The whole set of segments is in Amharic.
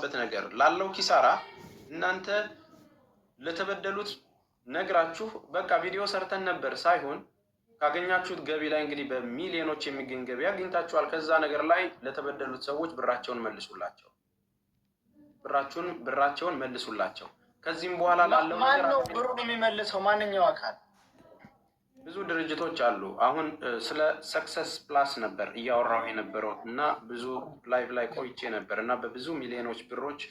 ለሚገባበት ነገር ላለው ኪሳራ እናንተ ለተበደሉት ነግራችሁ በቃ ቪዲዮ ሰርተን ነበር ሳይሆን ካገኛችሁት ገቢ ላይ እንግዲህ በሚሊዮኖች የሚገኝ ገቢ አግኝታችኋል። ከዛ ነገር ላይ ለተበደሉት ሰዎች ብራቸውን መልሱላቸው፣ ብራቸውን መልሱላቸው። ከዚህም በኋላ ላለው ነገር ማን ነው ብሩን የሚመልሰው? ማንኛው አካል? ብዙ ድርጅቶች አሉ። አሁን ስለ ሰክሰስ ፕላስ ነበር እያወራሁ የነበረው እና ብዙ ላይቭ ላይ ቆይቼ ነበር እና በብዙ ሚሊዮኖች ብሮች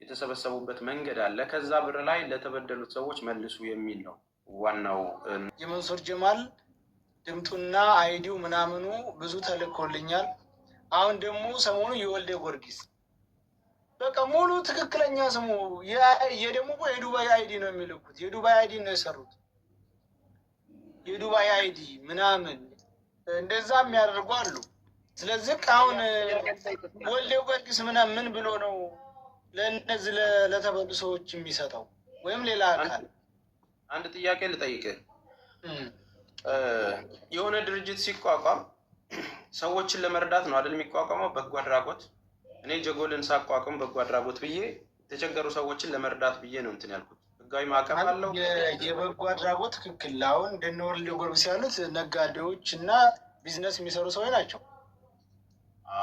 የተሰበሰቡበት መንገድ አለ። ከዛ ብር ላይ ለተበደሉት ሰዎች መልሱ የሚል ነው ዋናው። የመንሱር ጀማል ድምጡና አይዲው ምናምኑ ብዙ ተልኮልኛል። አሁን ደግሞ ሰሞኑ የወልደ ጊዮርጊስ በቃ ሙሉ ትክክለኛ ስሙ የደሞ የዱባይ አይዲ ነው የሚልኩት። የዱባይ አይዲ ነው የሰሩት። የዱባይ አይዲ ምናምን እንደዛ የሚያደርጉ አሉ። ስለዚህ አሁን ወልደ ጊዮርጊስ ምን ብሎ ነው ለእነዚህ ለተበሉ ሰዎች የሚሰጠው? ወይም ሌላ አካል? አንድ ጥያቄ ልጠይቅህ። የሆነ ድርጅት ሲቋቋም ሰዎችን ለመርዳት ነው አይደል የሚቋቋመው? በጎ አድራጎት። እኔ ጀጎልን ሳቋቁም በጎ አድራጎት ብዬ የተቸገሩ ሰዎችን ለመርዳት ብዬ ነው እንትን ያልኩት። ህጋዊ ማዕቀፍ አለው። የበጎ አድራጎት ትክክል። አሁን እንደነ ወልደ ጊዮርጊስ ያሉት ነጋዴዎች እና ቢዝነስ የሚሰሩ ሰዎች ናቸው።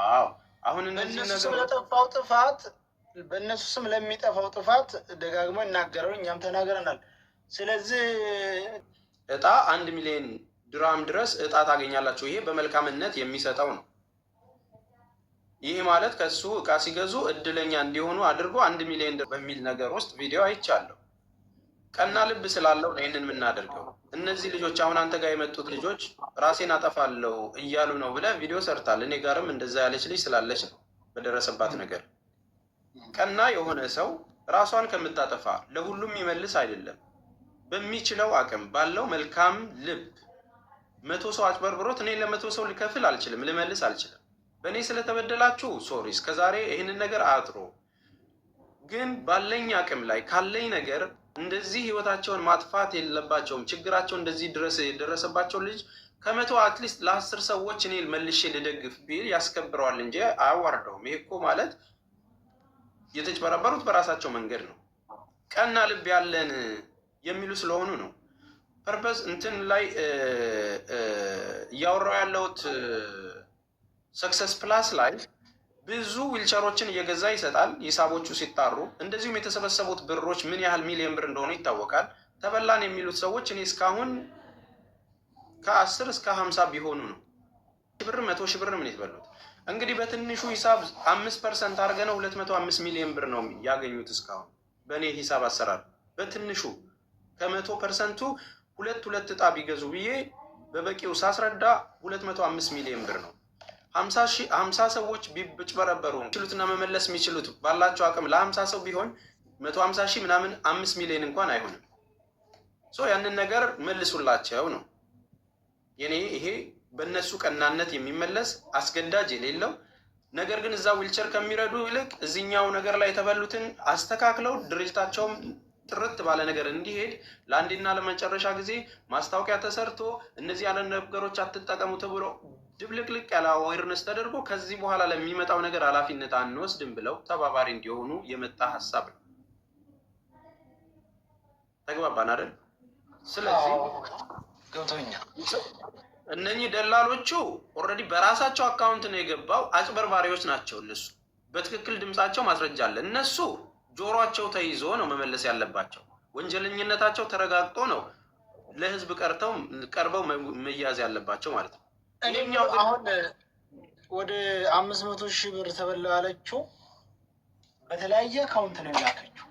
አዎ አሁን እነዚህ ነገሮች ለጠፋው ጥፋት በእነሱ ስም ለሚጠፋው ጥፋት ደጋግመው ይናገራሉ። እኛም ተናግረናል። ስለዚህ እጣ 1 ሚሊዮን ድራም ድረስ እጣ ታገኛላችሁ። ይሄ በመልካምነት የሚሰጠው ነው። ይህ ማለት ከሱ እቃ ሲገዙ እድለኛ እንዲሆኑ አድርጎ 1 ሚሊዮን በሚል ነገር ውስጥ ቪዲዮ አይቻለሁ። ቀና ልብ ስላለው ነው ይህንን የምናደርገው። እነዚህ ልጆች አሁን አንተ ጋር የመጡት ልጆች ራሴን አጠፋለሁ እያሉ ነው ብለህ ቪዲዮ ሰርታል። እኔ ጋርም እንደዛ ያለች ልጅ ስላለች ነው በደረሰባት ነገር። ቀና የሆነ ሰው ራሷን ከምታጠፋ ለሁሉም ይመልስ አይደለም። በሚችለው አቅም ባለው መልካም ልብ 100 ሰው አጭበርብሮት እኔ ለ100 ሰው ልከፍል አልችልም፣ ልመልስ አልችልም። በእኔ ስለተበደላችሁ ሶሪ እስከዛሬ ይህንን ነገር አጥሮ ግን ባለኝ አቅም ላይ ካለኝ ነገር እንደዚህ ህይወታቸውን ማጥፋት የለባቸውም። ችግራቸው እንደዚህ ድረስ የደረሰባቸው ልጅ ከ100 አትሊስት ለ10 ሰዎች እኔ መልሼ ልደግፍ ቢል ያስከብረዋል እንጂ አያዋርደውም። ይሄ እኮ ማለት የተጭበረበሩት በራሳቸው መንገድ ነው። ቀና ልብ ያለን የሚሉ ስለሆኑ ነው። ፐርፐስ እንትን ላይ እያወራው ያለሁት ሰክሰስ ፕላስ ላይ ብዙ ዊልቸሮችን እየገዛ ይሰጣል ሂሳቦቹ ሲጣሩ። እንደዚሁም የተሰበሰቡት ብሮች ምን ያህል ሚሊዮን ብር እንደሆኑ ይታወቃል። ተበላን የሚሉት ሰዎች እኔ እስካሁን ከ10 እስከ 50 ቢሆኑ ነው። ብር 100 ሺህ ብር ምን የተበሉት እንግዲህ በትንሹ ሂሳብ 5% አድርገነው 205 ሚሊዮን ብር ነው ያገኙት እስካሁን በእኔ ሂሳብ አሰራር። በትንሹ ከ100% ሁለት እጣ ቢገዙ ብዬ በበቂው ሳስረዳ 205 ሚሊዮን ብር ነው። 50 ሰዎች ቢጭበረበሩ የሚችሉትና መመለስ የሚችሉት ባላቸው አቅም ለ50 ሰው ቢሆን 150 ሺህ ምናምን 5 ሚሊዮን እንኳን አይሆንም። ያንን ነገር መልሱላቸው ነው የኔ። ይሄ በእነሱ ቀናነት የሚመለስ አስገዳጅ የሌለው ነገር ግን እዛ ዊልቸር ከሚረዱ ይልቅ እዚኛው ነገር ላይ የተበሉትን አስተካክለው ድርጅታቸውም ጥርት ባለ ነገር እንዲሄድ ለአንዴና ለመጨረሻ ጊዜ ማስታወቂያ ተሰርቶ እነዚህ ያለ ነገሮች አትጠቀሙ ተብሎ ድብልቅልቅ ያለ አዌርነስ ተደርጎ ከዚህ በኋላ ለሚመጣው ነገር ኃላፊነት አንወስድም ብለው ተባባሪ እንዲሆኑ የመጣ ሀሳብ ነው። ተግባባን አይደል? ስለዚህ ገብቶኛል። እነኚህ ደላሎቹ ኦልሬዲ በራሳቸው አካውንት ነው የገባው። አጭበርባሪዎች ናቸው እነሱ። በትክክል ድምጻቸው ማስረጃ አለ። እነሱ ጆሮአቸው ተይዞ ነው መመለስ ያለባቸው። ወንጀለኝነታቸው ተረጋግጦ ነው ለህዝብ ቀርበው መያዝ ያለባቸው ማለት ነው። እኔኛው አሁን ወደ 500 ሺህ ብር ተበላ ያለችው በተለያየ አካውንት ነው የላከችው።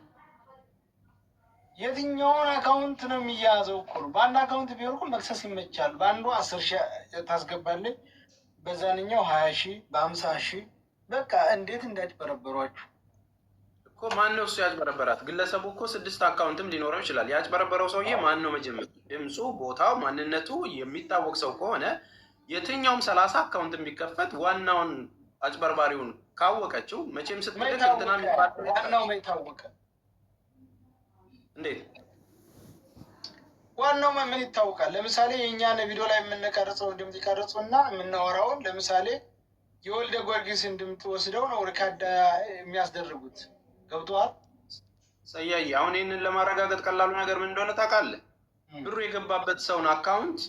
የትኛውን አካውንት ነው የሚያዘው እኮ ነው። በአንድ አካውንት ቢሆን እኮ መክሰስ ይመቻል። በአንዱ 10 ሺህ ታስገባለች፣ በዛንኛው 20 ሺህ፣ በ50 ሺህ። በቃ እንዴት እንዳጭበረበሯችሁ እኮ። ማን ነው እሱ ያጭበረበራት? ግለሰቡ እኮ 6 አካውንትም ሊኖረው ይችላል። ያጭበረበረው ሰውዬ ማን ነው? መጀመሪያ ድምፁ፣ ቦታው፣ ማንነቱ የሚታወቅ ሰው ከሆነ የትኛውም 30 አካውንት የሚከፈት ዋናውን አጭበርባሪውን ካወቀችው መቼም ስትልክ እንትና ዋናው የታወቀ እንዴት ዋናው ምን ይታወቃል? ለምሳሌ የእኛን ቪዲዮ ላይ የምንቀርጸው ድምፅ ይቀርጹ እና የምናወራውን ለምሳሌ የወልደ ጊዮርጊስን ድምፅ ወስደው ነው ሪካርድ የሚያስደርጉት። ገብቶሃል? ሰያይ አሁን ይህንን ለማረጋገጥ ቀላሉ ነገር ምን እንደሆነ ታውቃለህ? ብሩ የገባበት ሰውን አካውንት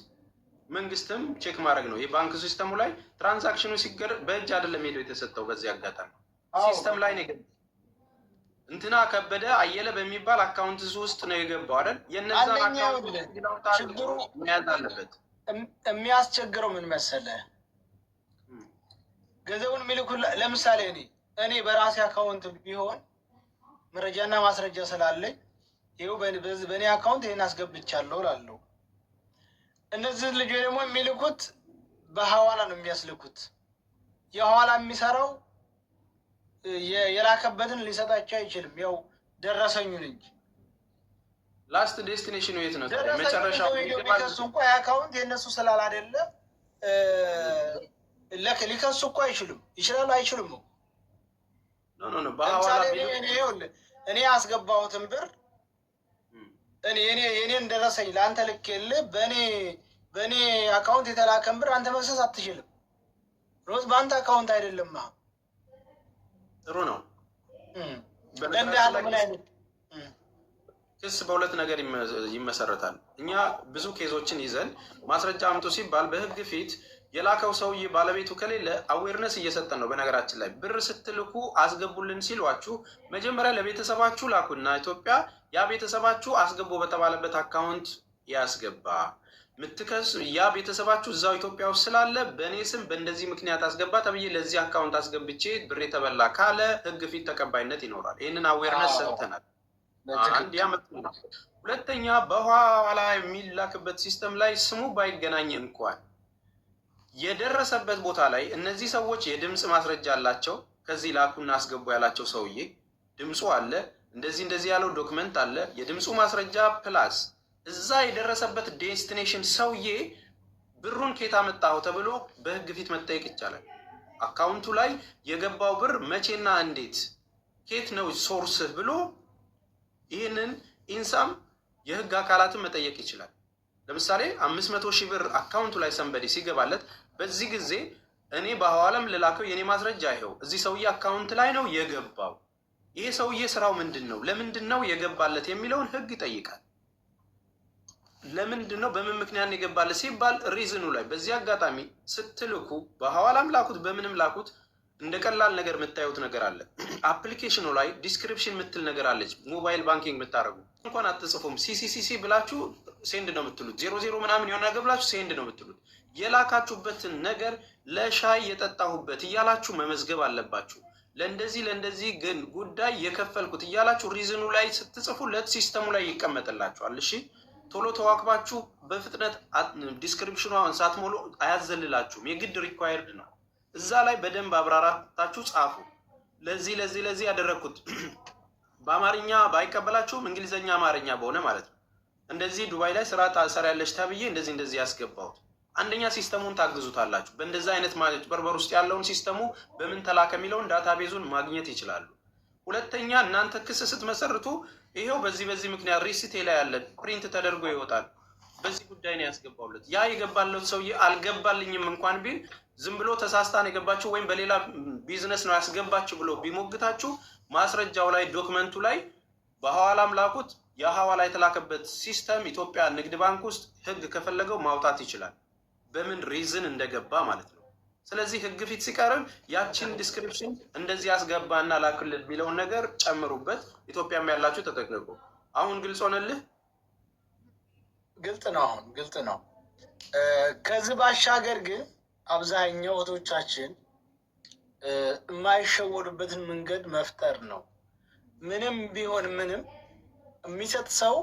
መንግስትም ቼክ ማድረግ ነው። የባንክ ሲስተሙ ላይ ትራንዛክሽኑ ሲገር በእጅ አይደለም ሄደው የተሰጠው። በዚህ አጋጣሚ ሲስተም ላይ ነው የገባው። እንትና ከበደ አየለ በሚባል አካውንት ውስጥ ነው የገባው አይደል? የነዛን አካውንት ችግሩ መያዝ አለበት። የሚያስቸግረው ምን መሰለህ? ገንዘቡን የሚልኩ ለምሳሌ እኔ በራሴ አካውንት ቢሆን መረጃና ማስረጃ ስላለኝ ይኸው በእኔ አካውንት ይህን አስገብቻለሁ እላለሁ። እነዚህ ልጆች ደግሞ የሚልኩት በሐዋላ ነው የሚያስልኩት። የሐዋላ የሚሰራው የላከበትን ሊሰጣቸው አይችልም። ያው ደረሰኙን እንጂ ላስት ዴስቲኔሽኑ የት ነው? መጨረሻው ሊከሱ እንኳ የአካውንት የእነሱ ስላል አይደለ ሊከሱ እኮ አይችሉም። ይችላሉ አይችሉም ነው። እኔ ያስገባሁትን ብር እኔን ደረሰኝ ለአንተ ልኬልህ በእኔ አካውንት የተላከን ብር አንተ መክሰስ አትችልም። ሮዝ በአንተ አካውንት አይደለም። ጥሩ ነው። እንዳለ ምን አይነት ክስ በሁለት ነገር ይመሰረታል። እኛ ብዙ ኬዞችን ይዘን ማስረጃ አምጡ ሲባል በህግ ፊት የላከው ሰውዬ ባለቤቱ ከሌለ አዌርነስ እየሰጠን ነው። በነገራችን ላይ ብር ስትልኩ አስገቡልን ሲሏችሁ መጀመሪያ ለቤተሰባችሁ ላኩና ኢትዮጵያ ያ ቤተሰባችሁ አስገቡ በተባለበት አካውንት ያስገባ ምትከስ ያ ቤተሰባችሁ እዛው ኢትዮጵያ ውስጥ ስላለ በእኔ ስም በእንደዚህ ምክንያት አስገባ ተብዬ ለዚህ አካውንት አስገብቼ ብር የተበላ ካለ ህግ ፊት ተቀባይነት ይኖራል። ይህንን አዌርነስ ሰጥተናል። አንድ ያመጡ ነው። ሁለተኛ በኋላ የሚላክበት ሲስተም ላይ ስሙ ባይገናኝ እንኳን የደረሰበት ቦታ ላይ እነዚህ ሰዎች የድምፅ ማስረጃ አላቸው። ከዚህ ላኩና አስገቡ ያላቸው ሰውዬ ድምፁ አለ፣ እንደዚህ ያለው ዶክመንት አለ፣ የድምፁ ማስረጃ ፕላስ እዛ የደረሰበት ዴስቲኔሽን ሰውዬ ብሩን ኬታ መጣው ተብሎ በህግ ፊት መጠየቅ ይቻላል። አካውንቱ ላይ የገባው ብር መቼና እንዴት ኬት ነው ሶርስህ ብሎ ይህንን ኢንሳም የህግ አካላትን መጠየቅ ይችላል። ለምሳሌ 500 ሺህ ብር አካውንቱ ላይ ሰንበዴ ሲገባለት በዚህ ጊዜ እኔ በሐዋላም ልላከው የኔ ማስረጃ ይኸው እዚህ ሰውዬ አካውንት ላይ ነው የገባው፣ ይሄ ሰውዬ ስራው ምንድን ነው፣ ለምንድን ነው የገባለት የሚለውን ህግ ይጠይቃል። ለምንድን ነው በምን ምክንያት ነው የገባለት ሲባል ሪዝኑ ላይ በዚህ አጋጣሚ ስትልኩ በሐዋላም ላኩት በምንም ላኩት እንደ ቀላል ነገር የምታዩት ነገር አለ። አፕሊኬሽኑ ላይ ዲስክሪፕሽን የምትል ነገር አለች። ሞባይል ባንኪንግ የምታደርጉ እንኳን አትጽፉም። ሲሲሲሲ ብላችሁ ሴንድ ነው የምትሉት። 00 ምናምን የሆነ ነገር ብላችሁ ሴንድ ነው የምትሉት። የላካችሁበትን ነገር ለሻይ የጠጣሁበት እያላችሁ መመዝገብ አለባችሁ። ለእንደዚህ ግን ጉዳይ የከፈልኩት እያላችሁ ሪዝኑ ላይ ስትጽፉለት ሲስተሙ ላይ ይቀመጥላችኋል። እሺ ቶሎ ተዋክባችሁ በፍጥነት ዲስክሪፕሽኗን ሳትሞሉ አያዘልላችሁም። የግድ ሪኳየርድ ነው። እዛ ላይ በደንብ አብራራታችሁ ጻፉ። ለዚህ ያደረግኩት በአማርኛ ባይቀበላችሁም እንግሊዘኛ አማርኛ በሆነ ማለት ነው። እንደዚህ ዱባይ ላይ ስራ ታሰሪያለሽ ተብዬ እንደዚህ ያስገባሁት። አንደኛ ሲስተሙን ታግዙታላችሁ። በእንደዚህ አይነት ማጭበርበር ውስጥ ያለውን ሲስተሙ በምን ተላከ የሚለውን ዳታቤዙን ማግኘት ይችላሉ። ሁለተኛ እናንተ ክስ ስትመሰርቱ ይሄው በዚህ ምክንያት ሪሲቴ ላይ ያለ ፕሪንት ተደርጎ ይወጣል። በዚህ ጉዳይ ነው ያስገባውለት። ያ የገባለት ሰውዬ አልገባልኝም እንኳን ቢል ዝም ብሎ ተሳስታን የገባችሁ ወይም በሌላ ቢዝነስ ነው ያስገባችሁ ብሎ ቢሞግታችሁ ማስረጃው ላይ ዶክመንቱ ላይ በሐዋላም ላኩት የሐዋላ የተላከበት ሲስተም ኢትዮጵያ ንግድ ባንክ ውስጥ ህግ ከፈለገው ማውጣት ይችላል። በምን ሪዝን እንደገባ ማለት ነው። ስለዚህ ህግ ፊት ሲቀርብ ያችን ዲስክሪፕሽን እንደዚህ ያስገባና ላክልል የሚለውን ነገር ጨምሩበት። ኢትዮጵያም ያላችሁ ተጠቅቁ። አሁን ግልጽ ሆነልህ? ግልጽ ነው። አሁን ግልጽ ነው። ከዚህ ባሻገር ግን አብዛኛው እህቶቻችን የማይሸወዱበትን መንገድ መፍጠር ነው። ምንም ቢሆን ምንም የሚሰጥ ሰው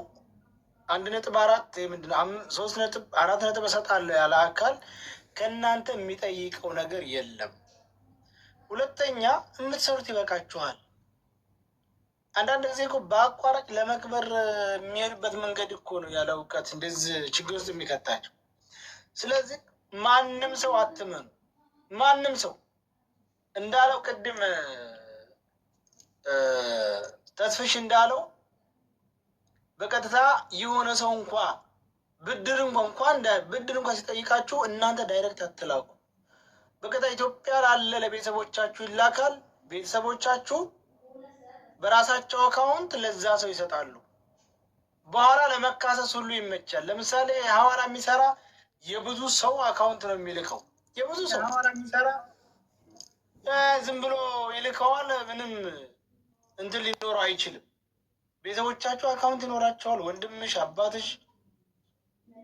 1.4 3.4 እሰጣለሁ ያለ አካል ከእናንተ የሚጠይቀው ነገር የለም። ሁለተኛ የምትሰሩት ይበቃችኋል። አንዳንድ ጊዜ እኮ በአቋራጭ ለመክበር የሚሄድበት መንገድ እኮ ነው ያለ እውቀት እንደዚህ ችግር ውስጥ የሚከታቸው። ስለዚህ ማንም ሰው አትመኑ። ማንም ሰው እንዳለው ቅድም ተስፍሽ እንዳለው በቀጥታ የሆነ ሰው እንኳ ብድር እንኳን ሲጠይቃችሁ እናንተ ዳይሬክት አትላኩ። በቀጥታ ኢትዮጵያ ላለ ለቤተሰቦቻችሁ ይላካል። ቤተሰቦቻችሁ በራሳቸው አካውንት ለዛ ሰው ይሰጣሉ። በኋላ ለመካሰስ ሁሉ ይመቻል። ለምሳሌ ሐዋላ የሚሰራ የብዙ ሰው አካውንት ነው የሚልከው። የብዙ ሰው ሐዋላ የሚሰራ ዝም ብሎ ይልከዋል። ምንም እንትን ሊኖረው አይችልም። ቤተሰቦቻችሁ አካውንት ይኖራቸዋል። ወንድምሽ፣ አባትሽ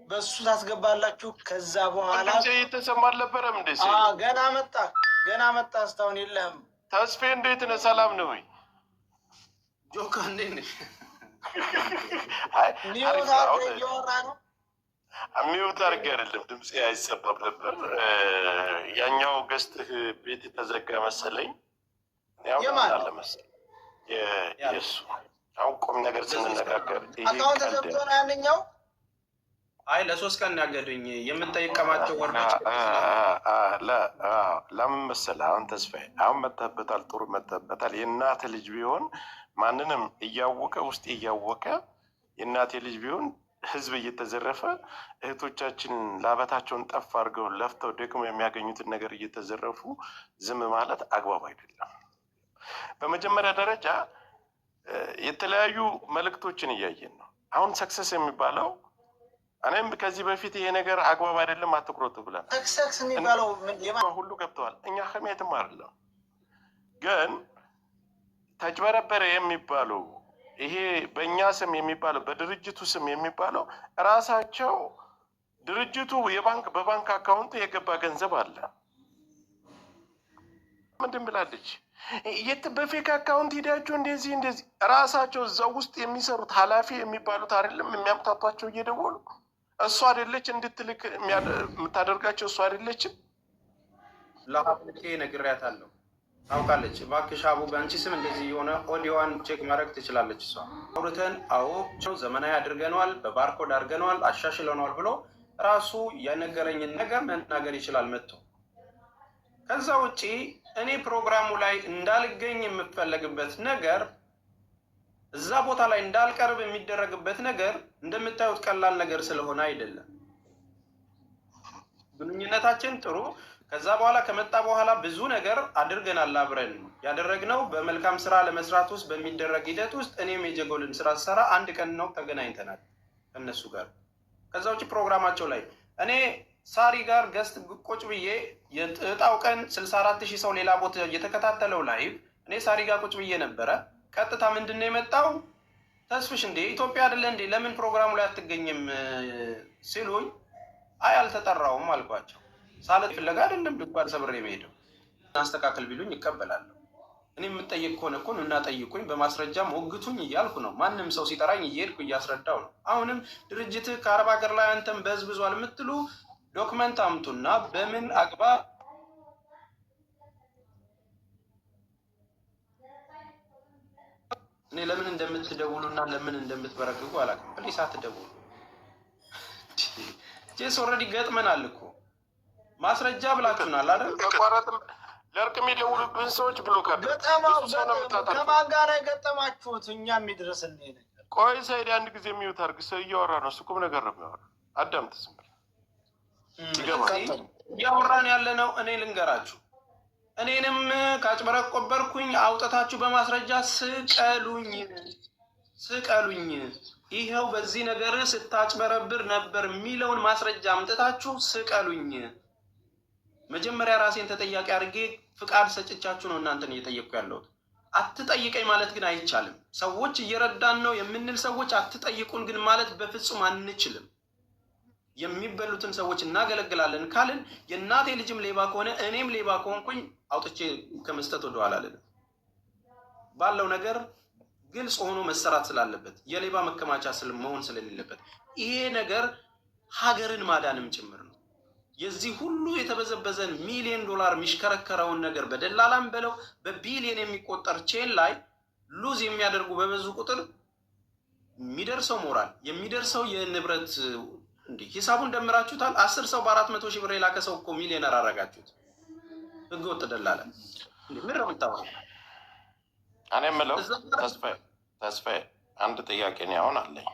በሱ ታስገባላችሁ። ከዛ በኋላ የተሰማ አልነበረም እንደ ገና መጣ እስካሁን የለህም። ተስፌ እንዴት ነህ? ሰላም ነው ወይ? ጆካ እንዴት ነህ? እየወራ ነው። ሚውት አድርጌ አይደለም ድምፅ አይሰማም ነበር። ያኛው ገዝትህ ቤት የተዘጋ መሰለኝ። ያለ መሰለኝ የሱ አሁን ቁም ነገር ስንነጋገር አካውንት ተዘግቶ ነው ያንኛው። አይ ለ3 ቀን ያገዱኝ የምንጠይቀማቸው ወርዶች ለምን መሰለህ? አሁን ተስፋዬ አሁን መተህበታል፣ ጥሩ መተህበታል። የእናት ልጅ ቢሆን ማንንም እያወቀ ውስጥ እያወቀ የእናቴ ልጅ ቢሆን ህዝብ እየተዘረፈ እህቶቻችን ላበታቸውን ጠፍ አድርገው ለፍተው ደግሞ የሚያገኙትን ነገር እየተዘረፉ ዝም ማለት አግባብ አይደለም። በመጀመሪያ ደረጃ የተለያዩ መልእክቶችን እያየን ነው። አሁን ሰክሰስ የሚባለው እኔም ከዚህ በፊት ይሄ ነገር አግባብ አይደለም አትኩረቱ ብለን ሰክሰስ የሚባለው ሁሉ ገብተዋል። እኛ ከሜትም አይደለም ግን ተጭበረበረ የሚባለው ይሄ በእኛ ስም የሚባለው በድርጅቱ ስም የሚባለው ራሳቸው ድርጅቱ በባንክ አካውንት የገባ ገንዘብ አለ። ምንድን ብላለች? በፌክ አካውንት ሂዳችሁ እንደዚህ ራሳቸው እዛው ውስጥ የሚሰሩት ኃላፊ የሚባሉት አይደለም የሚያምታቷቸው እየደወሉ እሱ አይደለች እንድትልክ የምታደርጋቸው እሱ አይደለችም። ለሀብቴ ነግሬያታለሁ፣ ታውቃለች። እባክሽ አቡ በአንቺ ስም እንደዚህ የሆነ ኦዲዮዋን ቼክ ማድረግ ትችላለች። እሷ አውርተን አዎ ዘመናዊ አድርገነዋል፣ በባርኮድ አድርገነዋል፣ አሻሽለነዋል ብሎ ራሱ የነገረኝን ነገር መናገር ይችላል መጥቶ። ከዛ ውጪ እኔ ፕሮግራሙ ላይ እንዳልገኝ የምፈለግበት ነገር እዛ ቦታ ላይ እንዳልቀርብ የሚደረግበት ነገር እንደምታዩት ቀላል ነገር ስለሆነ አይደለም። ግንኙነታችን ጥሩ ከዛ በኋላ ከመጣ በኋላ ብዙ ነገር አድርገናል። አብረን ያደረግነው በመልካም ስራ ለመስራት ውስጥ በሚደረግ ሂደት ውስጥ እኔም የጀጎልን ስራ ሰራ አንድ ቀን ነው ተገናኝተናል ከነሱ ጋር። ከዛ ውጭ ፕሮግራማቸው ላይ እኔ ሳሪ ጋር ገስት ቁጭ ብዬ የእጣው ቀን 64,000 ሰው ሌላ ቦታ እየተከታተለው ላይቭ እኔ ሳሪ ጋር ቁጭ ብዬ ነበረ። ቀጥታ ምንድን ነው የመጣው? ተስፍሽ እንዴ ኢትዮጵያ አይደለ እንዴ ለምን ፕሮግራሙ ላይ አትገኝም ሲሉኝ አይ አልተጠራውም አልኳቸው። ሳለት ፍለጋ አይደለም ድጓን ሰብሬ የምሄደው አስተካከል ቢሉኝ ይቀበላለሁ። እኔ የምጠይቅ ከሆነ እኮ እና ጠይቁኝ፣ በማስረጃ ሞግቱኝ እያልኩ ነው። ማንም ሰው ሲጠራኝ እየሄድኩ እያስረዳው ነው። አሁንም ድርጅት ከአረብ ሀገር ላይ አንተም በዝብዟል የምትሉ ዶክመንት አምጡና በምን አግባብ እኔ ለምን እንደምትደውሉና ለምን እንደምትበረግጉ አላውቅም። ፕሊስ አትደውሉ። ጄስ ኦልሬዲ ገጥመናል እኮ ማስረጃ ብላችሁናል አይደል? ተቋረጥም ለእርቅ የሚደውሉብን ሰዎች ብሎ ከማን ጋር የገጠማችሁት? እኛ የሚድረስን ነገር ቆይ ሰይድ አንድ ጊዜ የሚዩት አድርግ። ሰው እያወራ ነው። እሱ ቁም ነገር ነው የሚያወራ። አዳምጥ ዝም ብለህ እያወራን ያለ ነው። እኔ ልንገራችሁ፣ እኔንም ካጭበረቆበርኩኝ አውጥታችሁ በማስረጃ ስቀሉኝ። ይኸው በዚህ ነገር ስታጭበረብር ነበር የሚለውን ማስረጃ አምጥታችሁ ስቀሉኝ። መጀመሪያ ራሴን ተጠያቂ አድርጌ ፍቃድ ሰጭቻችሁ ነው እናንተን እየጠየቅኩ ያለሁት። አትጠይቀኝ ማለት ግን አይቻልም። ሰዎች እየረዳን ነው የምንል ሰዎች አትጠይቁን ግን ማለት በፍጹም አንችልም። የሚበሉትን ሰዎች እናገለግላለን ካልን የእናቴ ልጅም ሌባ ከሆነ እኔም ሌባ ከሆንኩኝ አውጥቼ ከመስጠት ወደኋላ አልልም። ባለው ነገር ግልጽ ሆኖ መሰራት ስላለበት የሌባ መከማቻ መሆን ስለሌለበት ይሄ ነገር ሀገርን ማዳንም ጭምር ነው። የዚህ ሁሉ የተበዘበዘን $1,000,000 የሚሽከረከረውን ነገር በደላላም በለው በቢሊየን የሚቆጠር ቼን ላይ ሉዝ የሚያደርጉ በበዙ ቁጥር የሚደርሰው ሞራል የሚደርሰው የንብረት እንዲህ ሂሳቡን ደምራችሁታል። 10 ሰው በ400,000 ብር የላከ ሰው እኮ ሚሊዮነር አረጋችሁት። ህገወጥ ደላላ ምን ነው የምታወራው? እኔ የምለው ተስፋዬ አንድ ጥያቄ ነው አሁን አለኝ።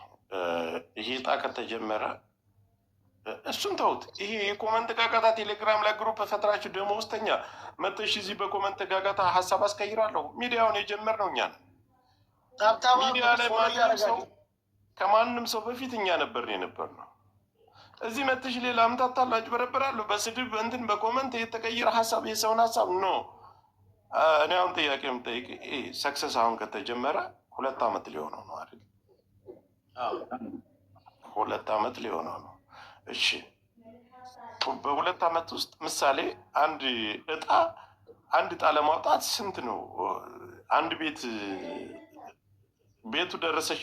ይሄ ዕጣ ከተጀመረ እሱን ተውት። ይሄ የኮመንት ጋጋታ ቴሌግራም ላይ ግሩፕ ፈጥራችሁ ደመወዝተኛ መተሽ እዚህ በኮመንት ጋጋታ ሀሳብ አስቀይራለሁ። ሚዲያውን የጀመርነው እኛ ነን። ሚዲያ ላይ ማንም ሰው ከማንም ሰው በፊት እኛ ነበር ነው። እዚህ መጥሽ ሌላ አምታታላችሁ አጭበረብራለሁ በስድብ እንትን በኮመንት የተቀየረ ሀሳብ የሰውን ሀሳብ ኖ። እኔ አሁን ጥያቄ የምጠይቅ ሰክሰስ አሁን ከተጀመረ 2 ዓመት ሊሆነው ነው አይደል? 2 ዓመት ሊሆነው ነው። እሺ በ2 ዓመት ውስጥ ምሳሌ አንድ እጣ ለማውጣት ስንት ነው? አንድ ቤቱ ደረሰሽ?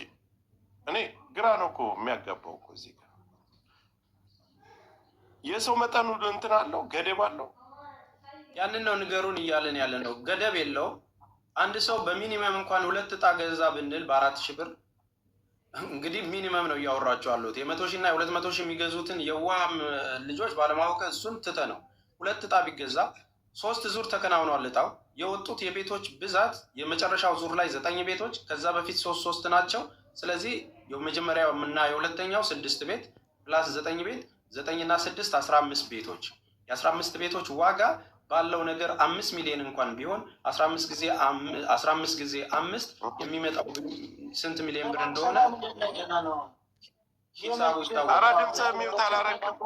እኔ ግራ ነው እኮ የሚያጋባው እኮ እዚህ ጋር የሰው መጠኑ እንትን አለው፣ ገደብ አለው። ያንን ነው ንገሩን እያለን ያለ ነው። ገደብ የለውም። አንድ ሰው በሚኒመም እንኳን 2 እጣ ገዛ ብንል በ4,000 ብር እንግዲህ ሚኒመም ነው እያወራቸው አሉት። የ100,000 እና የ200,000 የሚገዙትን የዋህ ልጆች ባለማወቅ እሱን ትተ ነው 2 እጣ ቢገዛ 3 ዙር ተከናውኗል። እጣው የወጡት የቤቶች ብዛት የመጨረሻው ዙር ላይ 9 ቤቶች፣ ከዛ በፊት 3 ናቸው። ስለዚህ የመጀመሪያው እና የሁለተኛው 6 ቤት ፕላስ 9 ቤት 9 እና 6 15 ቤቶች። የ15 ቤቶች ዋጋ ባለው ነገር 5 ሚሊዮን እንኳን ቢሆን 15 ጊዜ 5 የሚመጣው ስንት ሚሊዮን ብር እንደሆነ ሂሳቡ ይታወቃል። ድምፅ ሚውት አላረግም።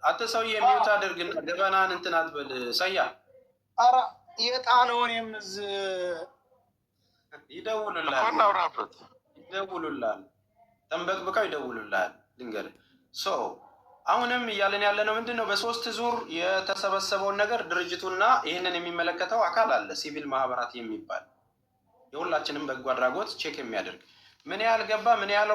አንተ ሰውዬ ሚውት አድርግና ገበናን እንትን አትበል። ሰያ ኧረ የጣነውን የምዝ ይደውሉልሃል፣ ተንበቅብቀው ይደውሉልሃል። ልንገርህ አሁንም እያለን ያለ ነው ምንድን ነው? በ3 ዙር የተሰበሰበውን ነገር ድርጅቱና ይህንን የሚመለከተው አካል አለ፣ ሲቪል ማህበራት የሚባል የሁላችንም በጎ አድራጎት ቼክ የሚያደርግ ምን ያህል ገባ ምን ያህል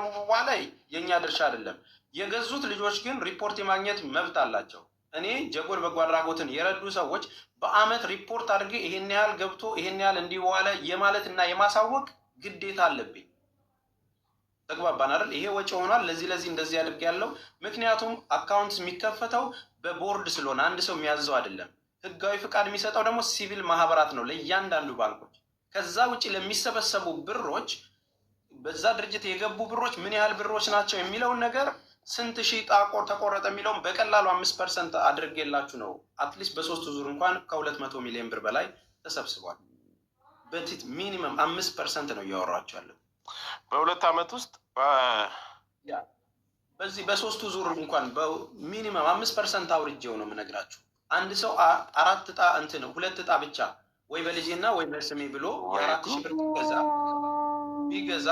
ላይ የእኛ ድርሻ አይደለም። የገዙት ልጆች ግን ሪፖርት የማግኘት መብት አላቸው። እኔ ጀጎል በጎ አድራጎትን የረዱ ሰዎች በአመት ሪፖርት አድርጌ ይሄን ያህል ገብቶ ይሄን ያህል እንዲዋለ የማለት እና የማሳወቅ ግዴታ አለብኝ። ተግባባን አይደል? ይሄ ወጪ ሆኗል፣ ለዚህ እንደዚህ አድርግ ያለው። ምክንያቱም አካውንት የሚከፈተው በቦርድ ስለሆነ አንድ ሰው የሚያዘው አይደለም። ህጋዊ ፍቃድ የሚሰጠው ደግሞ ሲቪል ማህበራት ነው ለእያንዳንዱ ባንኮች። ከዛ ውጭ ለሚሰበሰቡ ብሮች በዛ ድርጅት የገቡ ብሮች ምን ያህል ብሮች ናቸው የሚለውን ነገር ስንት ሺህ ጣቆር ተቆረጠ የሚለውን በቀላሉ 5% አድርጌላችሁ ነው። አትሊስት በ3 ዙር እንኳን ከ200 ሚሊዮን ብር በላይ ተሰብስቧል። በቲት ሚኒመም 5% ነው እያወራችሁ ያለው። በ2 ዓመት ውስጥ በዚህ በ3 ዙር እንኳን በሚኒመም 5% አውርጄው ነው የምነግራችሁ። አንድ ሰው 4 እጣ እንትን 2 እጣ ብቻ ወይ በልጄና ወይ በስሜ ብሎ የ4,000 ብር ቢገዛ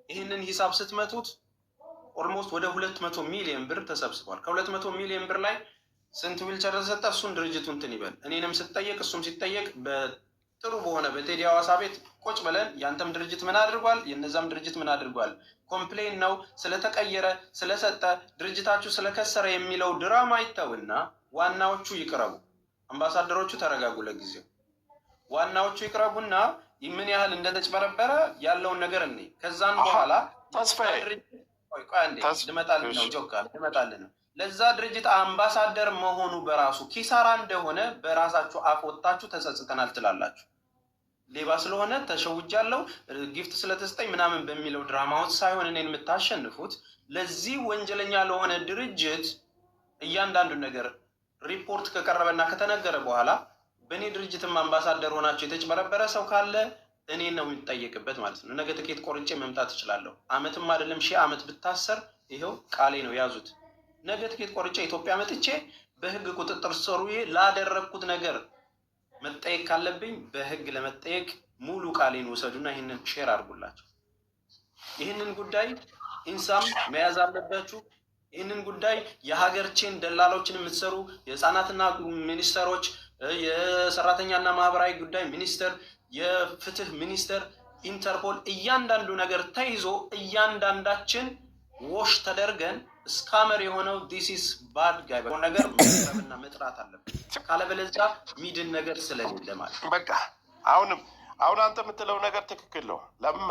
ይህንን ሂሳብ ስትመቱት ኦልሞስት ወደ 200 ሚሊዮን ብር ተሰብስቧል። ከ200 ሚሊዮን ብር ላይ ስንት ዊልቸር ተሰጠ? እሱን ድርጅቱ እንትን ይበል። እኔንም ስጠየቅ እሱም ሲጠየቅ በጥሩ በሆነ በቴዲ ሐዋሳ ቤት ቁጭ ብለን ያንተም ድርጅት ምን አድርጓል፣ የነዛም ድርጅት ምን አድርጓል፣ ኮምፕሌን ነው ስለተቀየረ ስለሰጠ ድርጅታችሁ ስለከሰረ የሚለው ድራማ ይተውና ዋናዎቹ ይቅረቡ። አምባሳደሮቹ ተረጋጉ። ለጊዜው ዋናዎቹ ይቅረቡና ምን ያህል እንደተጭበረበረ ያለውን ነገር እኔ ከዛን በኋላ ተስፋዬ ልመጣልን ነው። ለዛ ድርጅት አምባሳደር መሆኑ በራሱ ኪሳራ እንደሆነ በራሳችሁ አፍ ወጣችሁ ተጸጽተናል ትላላችሁ። ሌባ ስለሆነ ተሸውጃለሁ ጊፍት ስለተሰጠኝ ምናምን በሚለው ድራማዎች ሳይሆን እኔን የምታሸንፉት ለዚህ ወንጀለኛ ለሆነ ድርጅት እያንዳንዱ ነገር ሪፖርት ከቀረበና ከተነገረ በኋላ በእኔ ድርጅትም አምባሳደር ሆናችሁ የተጭበረበረ ሰው ካለ እኔ ነው የሚጠየቅበት ማለት ነው። ነገ ትኬት ቆርጬ መምጣት እችላለሁ። አመትም አይደለም 1000 ዓመት ብታሰር ይኸው ቃሌ ነው ያዙት። ነገ ትኬት ቆርጬ ኢትዮጵያ መጥቼ በህግ ቁጥጥር ስር ላደረግኩት ነገር መጠየቅ ካለብኝ በህግ ለመጠየቅ ሙሉ ቃሌን ውሰዱና ይህንን ሼር አድርጉላቸው። ይህንን ጉዳይ ኢንሳም መያዝ አለባችሁ። ይህንን ጉዳይ የሀገር ቼን ደላሎችን የምትሰሩ የህፃናትና ሚኒስተሮች፣ የሰራተኛና ማህበራዊ ጉዳይ ሚኒስተር፣ የፍትህ ሚኒስተር፣ ኢንተርፖል እያንዳንዱ ነገር ተይዞ እያንዳንዳችን ዎሽ ተደርገን ስካመር የሆነው ዲሲስ ባድ ጋይ ነገር መቅረብና መጥራት አለብን። ካለበለዚያ ሚድን ነገር ስለሌለ ማለት በቃ አሁን አንተ የምትለው ነገር ትክክል ነው። ለምን